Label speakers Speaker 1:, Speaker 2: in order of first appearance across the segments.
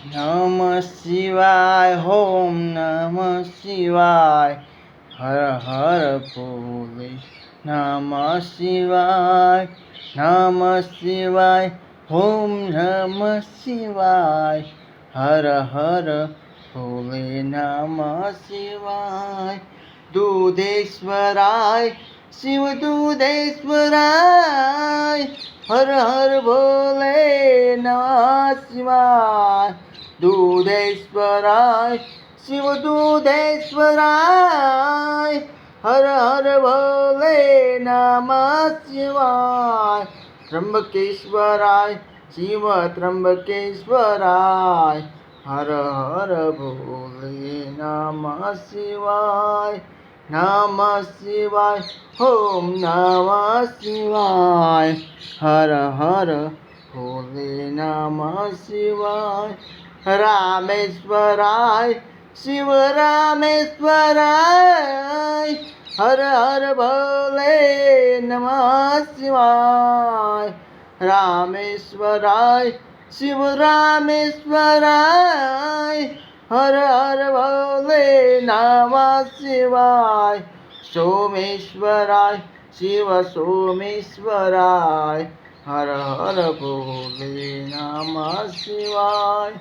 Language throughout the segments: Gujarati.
Speaker 1: નમઃ શિવાય. ઓમ નમઃ શિવાય. હર હર ભોલે. નમઃ શિવાય. નમઃ શિવાય. ઓમ નમઃ શિવાય. હર હર ભોલે. નમઃ શિવાય. દૂધેશ્વરાય શિવ દૂધેશ્વરાય. હર હર ભોલે. નમઃ શિવાય. દૂધેશ્વરાય શિવ દૂધેશ્વરાય. હર હર ભોલે. નમઃ શિવાય. ત્રંબકેશ્વરાય શિવ ત્રંબકેશ્વરાય. હર હર ભોલે. નમઃ શિવાય. નમઃ શિવાય. ઓમ નમઃ શિવાય. હર હર ભોલે. નમઃ શિવાય. રામેશ્વરાય શિવ રામેશ્વરાય. હર હર ભોલે. નમઃ શિવાય. રામેશ્વરાય શિવ રામેશ્વરાય. હર હર ભોલે. નમઃ શિવાય. સોમેશ્વરાય શિવ સોમેશ્વરાય. હર હર ભોલે. નમઃ શિવાય.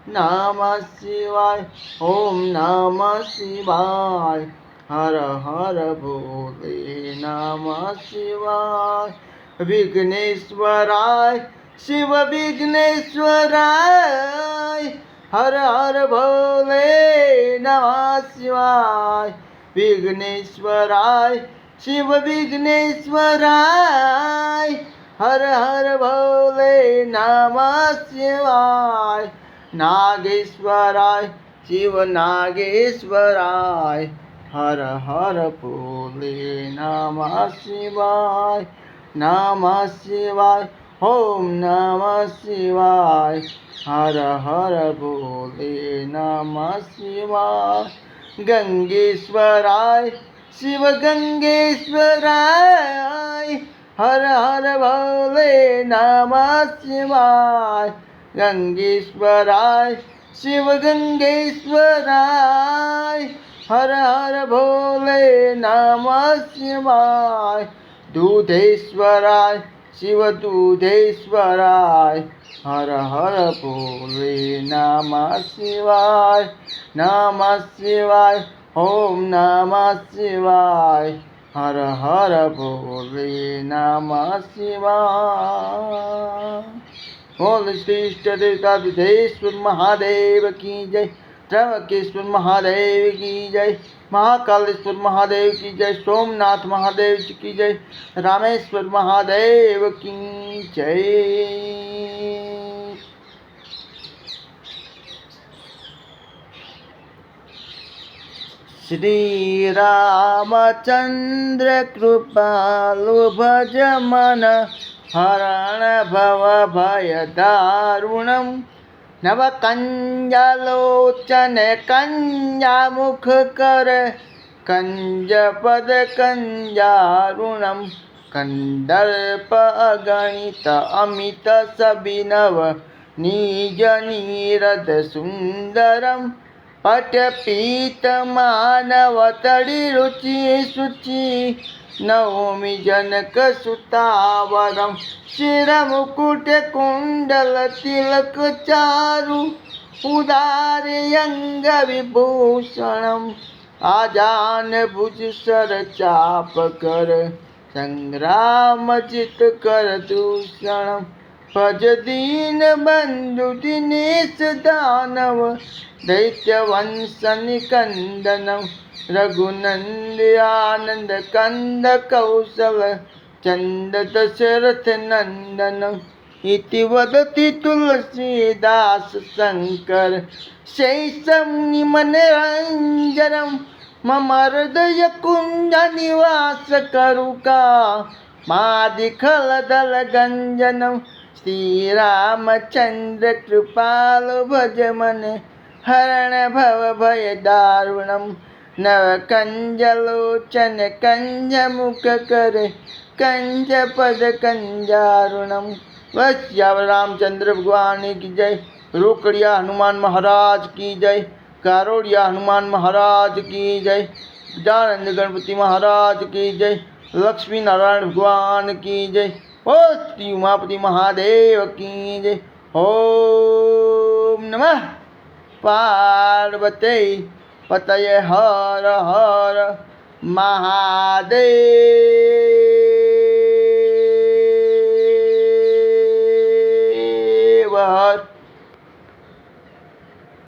Speaker 1: નમઃ શિવાય. ઓમ નમઃ શિવાય. હર હર ભોલે. નમઃ શિવાય. વિઘ્નેશ્વરાય શિવ વિઘ્નેશ્વરાય. હર હર ભોલે. નમઃ શિવાય. વિઘ્નેશ્વરાય શિવ વિઘ્નેશ્વરાય. હર હર ભોલે. નમઃ શિવાય. નાગેશ્વરાય શિવ નાગેશ્વરાય. હર હર ભોલે. નમઃ શિવાય. નમઃ શિવાય. ઓમ નમઃ શિવાય. હર હર ભોલે. નમઃ શિવાય. ગંગેશ્વરાય શિવ ગંગેશ્વરાય. હર હર ભોલે. નમઃ શિવાય. ગંગેશ્વરાય શિવ ગંગેશ્વરાય. હર હર ભોલે. નમઃ શિવાય. દૂધેશ્વરાય શિવ દૂધેશ્વરાય. હર હર ભોલે. નમઃ શિવાય. નમઃ શિવાય. ઓમ નમઃ શિવાય. હર હર ભોલે. નમઃ શિવાય. બોલ શ્રી ઇષ્ટ દેવતા દૂધેશ્વર મહાદેવ કી જય. ત્રંબકેશ્વર મહાદેવ કી જય. મહાકાલેશ્વર મહાદેવ કી જય. સોમનાથ મહાદેવ કી જય. રામેશ્વર મહાદેવ કી જય. શ્રી રામચંદ્ર કૃપાલુ ભજ મન. હરણ ભવ ભય દારુણમ. નવ કંજલોચન કંજા મુખ કર. કંજ પદ કંજારુણમ. કંદર્પ અગણિત અમિત સબિનવ. નિજ નીરદ સુંદરમ. પટ પીત માનવ તડી રુચિ શુચિ. નવમી જનક સુતાવરમ. શિર મુકુટ કુંડલ તિલક ચારુ. ઉદાર્યંગ વિભૂષણમ. આજાન ભુજ સર ચાપ કર. સંગ્રામ ચિત કર દૂષણમ. ભજ દીન બંધુ દિનેશ દાનવ. દૈત્ય વંશ નિકંદનમ. રઘુનંદ આનંદ કંદ કૌશલ. ચંદ દશરથ નંદનમ. ઇતિ વદતિ તુલસીદાસ શંકર. શૈષમ નિમનરંજનમ. મમ હૃદય કુંજ નિવાસ કરુકા. માદિખલ દલ ગંજનમ. શ્રી રામચંદ્ર કૃપાલુ ભજ મને. હરણ ભવ ભય દારુણમ. નવ કંજલોચન કંજ મુખ કરે. કંજ પદ કંજારુણમ. બસ યાવ રાमचंद्र भगवान की जय। रोकड़िया हनुमान महाराज की जय, कारोड़िया हनुमान महाराज की जय, गजानंद गणपति महाराज की जय, लक्ष्मी नारायण भगवान की जय, ओ श्री उमापति महादेव की जय। ओम नमः पार्वती पतये हर हर महादेव।